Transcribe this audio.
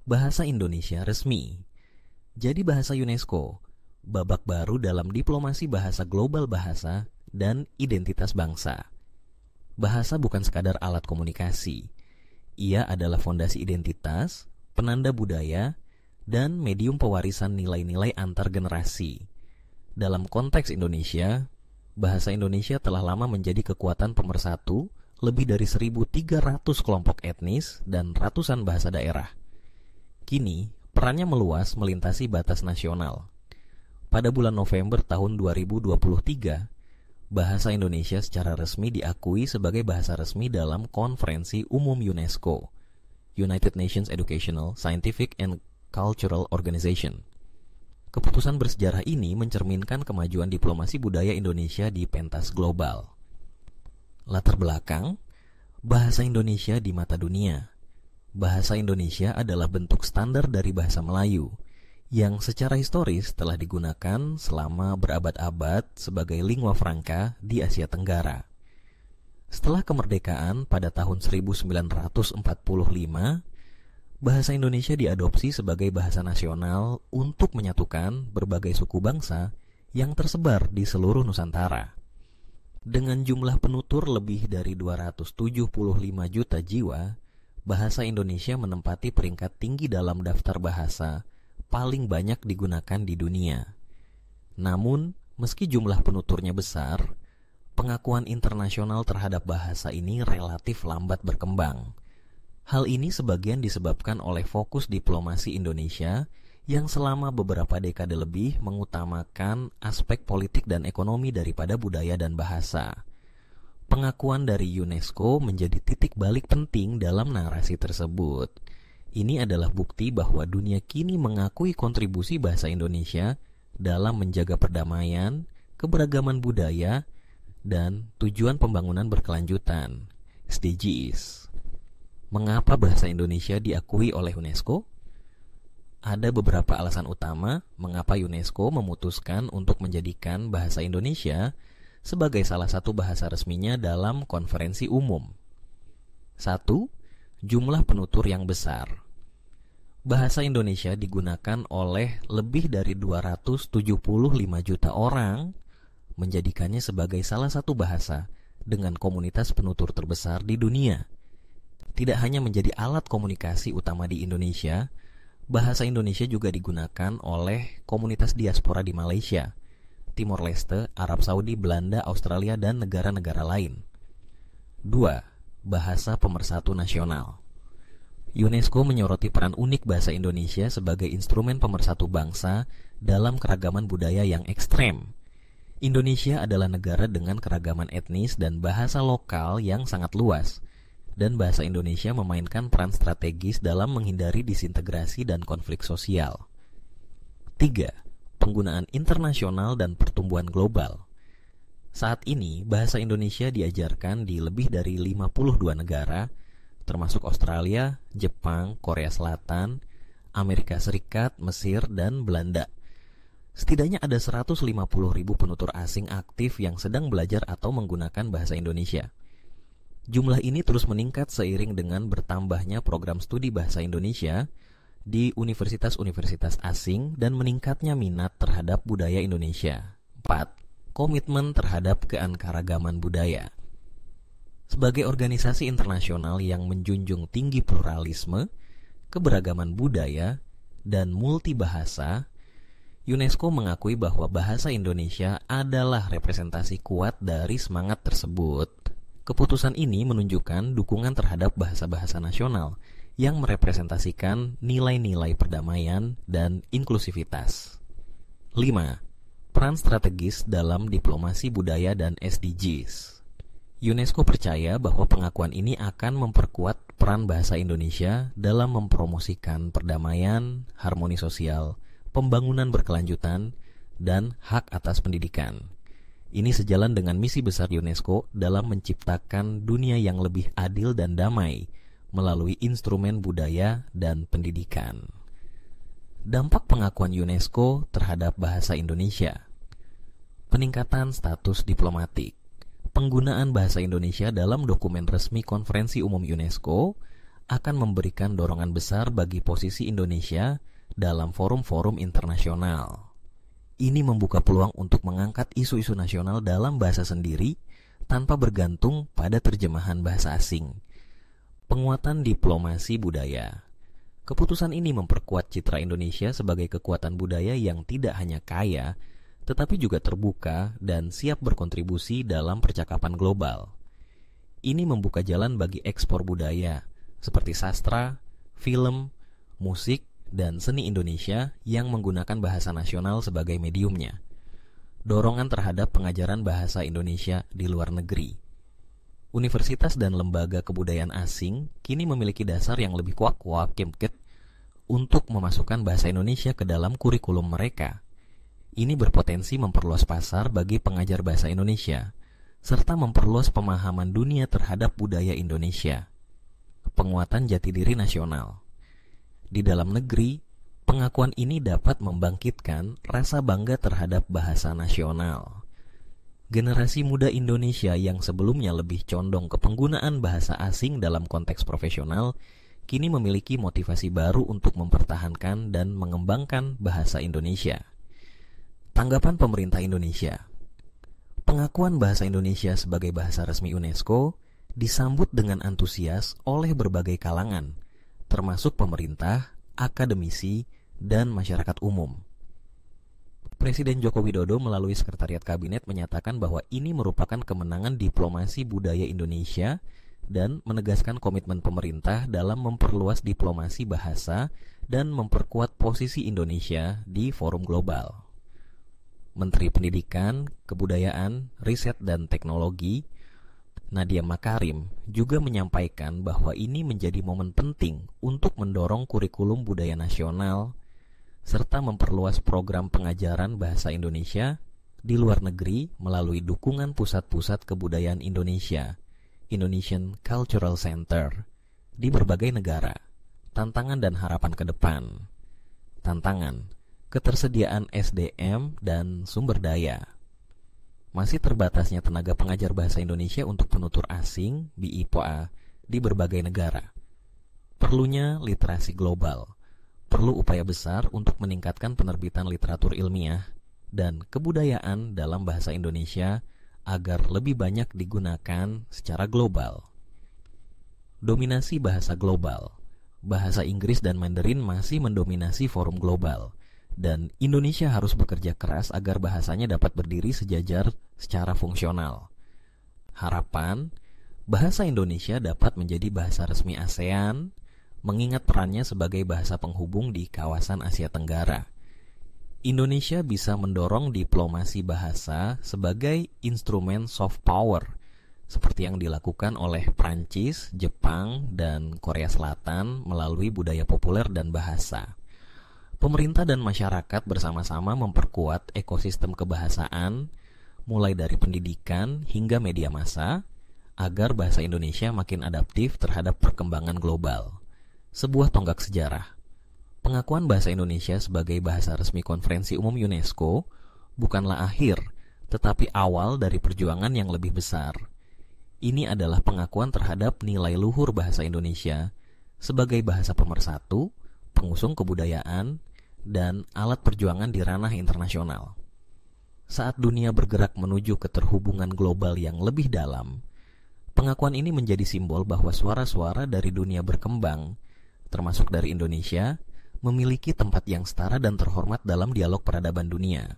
Bahasa Indonesia resmi. Jadi bahasa UNESCO, babak baru dalam diplomasi bahasa global bahasa dan identitas bangsa. Bahasa bukan sekadar alat komunikasi. Ia adalah fondasi identitas, penanda budaya, dan medium pewarisan nilai-nilai antar generasi. Dalam konteks Indonesia, bahasa Indonesia telah lama menjadi kekuatan pemersatu lebih dari 1.300 kelompok etnis dan ratusan bahasa daerah. Kini, perannya meluas melintasi batas nasional. Pada bulan November tahun 2023, bahasa Indonesia secara resmi diakui sebagai bahasa resmi dalam Konferensi Umum UNESCO, United Nations Educational, Scientific and Cultural Organization. Keputusan bersejarah ini mencerminkan kemajuan diplomasi budaya Indonesia di pentas global. Latar belakang, bahasa Indonesia di mata dunia. Bahasa Indonesia adalah bentuk standar dari bahasa Melayu yang secara historis telah digunakan selama berabad-abad sebagai lingua franca di Asia Tenggara. Setelah kemerdekaan pada tahun 1945, bahasa Indonesia diadopsi sebagai bahasa nasional untuk menyatukan berbagai suku bangsa yang tersebar di seluruh Nusantara. Dengan jumlah penutur lebih dari 275 juta jiwa, bahasa Indonesia menempati peringkat tinggi dalam daftar bahasa paling banyak digunakan di dunia. Namun, meski jumlah penuturnya besar, pengakuan internasional terhadap bahasa ini relatif lambat berkembang. Hal ini sebagian disebabkan oleh fokus diplomasi Indonesia yang selama beberapa dekade lebih mengutamakan aspek politik dan ekonomi daripada budaya dan bahasa. Pengakuan dari UNESCO menjadi titik balik penting dalam narasi tersebut. Ini adalah bukti bahwa dunia kini mengakui kontribusi bahasa Indonesia dalam menjaga perdamaian, keberagaman budaya, dan tujuan pembangunan berkelanjutan, SDGs. Mengapa bahasa Indonesia diakui oleh UNESCO? Ada beberapa alasan utama mengapa UNESCO memutuskan untuk menjadikan bahasa Indonesia sebagai salah satu bahasa resminya dalam konferensi umum. 1. Jumlah penutur yang besar. Bahasa Indonesia digunakan oleh lebih dari 275 juta orang, menjadikannya sebagai salah satu bahasa dengan komunitas penutur terbesar di dunia. Tidak hanya menjadi alat komunikasi utama di Indonesia, bahasa Indonesia juga digunakan oleh komunitas diaspora di Malaysia, Timor Leste, Arab Saudi, Belanda, Australia, dan negara-negara lain. 2. Bahasa pemersatu nasional. UNESCO menyoroti peran unik bahasa Indonesia sebagai instrumen pemersatu bangsa dalam keragaman budaya yang ekstrem. Indonesia adalah negara dengan keragaman etnis dan bahasa lokal yang sangat luas, dan bahasa Indonesia memainkan peran strategis dalam menghindari disintegrasi dan konflik sosial. 3. Penggunaan internasional dan pertumbuhan global. Saat ini, bahasa Indonesia diajarkan di lebih dari 52 negara, termasuk Australia, Jepang, Korea Selatan, Amerika Serikat, Mesir, dan Belanda. Setidaknya ada 150.000 penutur asing aktif yang sedang belajar atau menggunakan bahasa Indonesia. Jumlah ini terus meningkat seiring dengan bertambahnya program studi bahasa Indonesia di universitas-universitas asing dan meningkatnya minat terhadap budaya Indonesia. 4. Komitmen terhadap keanekaragaman budaya. Sebagai organisasi internasional yang menjunjung tinggi pluralisme, keberagaman budaya, dan multibahasa, UNESCO mengakui bahwa bahasa Indonesia adalah representasi kuat dari semangat tersebut. Keputusan ini menunjukkan dukungan terhadap bahasa-bahasa nasional yang merepresentasikan nilai-nilai perdamaian dan inklusivitas. 5. Peran strategis dalam diplomasi budaya dan SDGs. UNESCO percaya bahwa pengakuan ini akan memperkuat peran bahasa Indonesia dalam mempromosikan perdamaian, harmoni sosial, pembangunan berkelanjutan, dan hak atas pendidikan. Ini sejalan dengan misi besar UNESCO dalam menciptakan dunia yang lebih adil dan damai melalui instrumen budaya dan pendidikan. Dampak pengakuan UNESCO terhadap bahasa Indonesia. Peningkatan status diplomatik. Penggunaan bahasa Indonesia dalam dokumen resmi Konferensi Umum UNESCO akan memberikan dorongan besar bagi posisi Indonesia dalam forum-forum internasional. Ini membuka peluang untuk mengangkat isu-isu nasional dalam bahasa sendiri tanpa bergantung pada terjemahan bahasa asing. Penguatan diplomasi budaya. Keputusan ini memperkuat citra Indonesia sebagai kekuatan budaya yang tidak hanya kaya, tetapi juga terbuka dan siap berkontribusi dalam percakapan global. Ini membuka jalan bagi ekspor budaya, seperti sastra, film, musik, dan seni Indonesia yang menggunakan bahasa nasional sebagai mediumnya. Dorongan terhadap pengajaran bahasa Indonesia di luar negeri. Universitas dan lembaga kebudayaan asing kini memiliki dasar yang lebih kuat untuk memasukkan bahasa Indonesia ke dalam kurikulum mereka. Ini berpotensi memperluas pasar bagi pengajar bahasa Indonesia, serta memperluas pemahaman dunia terhadap budaya Indonesia. Penguatan jati diri nasional. Di dalam negeri, pengakuan ini dapat membangkitkan rasa bangga terhadap bahasa nasional. Generasi muda Indonesia yang sebelumnya lebih condong ke penggunaan bahasa asing dalam konteks profesional, kini memiliki motivasi baru untuk mempertahankan dan mengembangkan bahasa Indonesia. Tanggapan pemerintah Indonesia. Pengakuan bahasa Indonesia sebagai bahasa resmi UNESCO disambut dengan antusias oleh berbagai kalangan, termasuk pemerintah, akademisi, dan masyarakat umum. Presiden Joko Widodo melalui Sekretariat Kabinet menyatakan bahwa ini merupakan kemenangan diplomasi budaya Indonesia dan menegaskan komitmen pemerintah dalam memperluas diplomasi bahasa dan memperkuat posisi Indonesia di forum global. Menteri Pendidikan, Kebudayaan, Riset, dan Teknologi Nadiem Makarim juga menyampaikan bahwa ini menjadi momen penting untuk mendorong kurikulum budaya nasional serta memperluas program pengajaran bahasa Indonesia di luar negeri melalui dukungan pusat-pusat kebudayaan Indonesia, Indonesian Cultural Center, di berbagai negara. Tantangan dan harapan ke depan. Tantangan, ketersediaan SDM dan sumber daya. Masih terbatasnya tenaga pengajar bahasa Indonesia untuk penutur asing (BIPA) di berbagai negara. Perlunya literasi global. Perlu upaya besar untuk meningkatkan penerbitan literatur ilmiah dan kebudayaan dalam bahasa Indonesia agar lebih banyak digunakan secara global. Dominasi bahasa global. Bahasa Inggris dan Mandarin masih mendominasi forum global, dan Indonesia harus bekerja keras agar bahasanya dapat berdiri sejajar secara fungsional. Harapan, bahasa Indonesia dapat menjadi bahasa resmi ASEAN, mengingat perannya sebagai bahasa penghubung di kawasan Asia Tenggara. Indonesia bisa mendorong diplomasi bahasa sebagai instrumen soft power, seperti yang dilakukan oleh Prancis, Jepang, dan Korea Selatan melalui budaya populer dan bahasa. Pemerintah dan masyarakat bersama-sama memperkuat ekosistem kebahasaan, mulai dari pendidikan hingga media massa, agar bahasa Indonesia makin adaptif terhadap perkembangan global. Sebuah tonggak sejarah. Pengakuan bahasa Indonesia sebagai bahasa resmi Konferensi Umum UNESCO bukanlah akhir, tetapi awal dari perjuangan yang lebih besar. Ini adalah pengakuan terhadap nilai luhur bahasa Indonesia sebagai bahasa pemersatu, pengusung kebudayaan, dan alat perjuangan di ranah internasional. Saat dunia bergerak menuju keterhubungan global yang lebih dalam, pengakuan ini menjadi simbol bahwa suara-suara dari dunia berkembang, termasuk dari Indonesia, memiliki tempat yang setara dan terhormat dalam dialog peradaban dunia.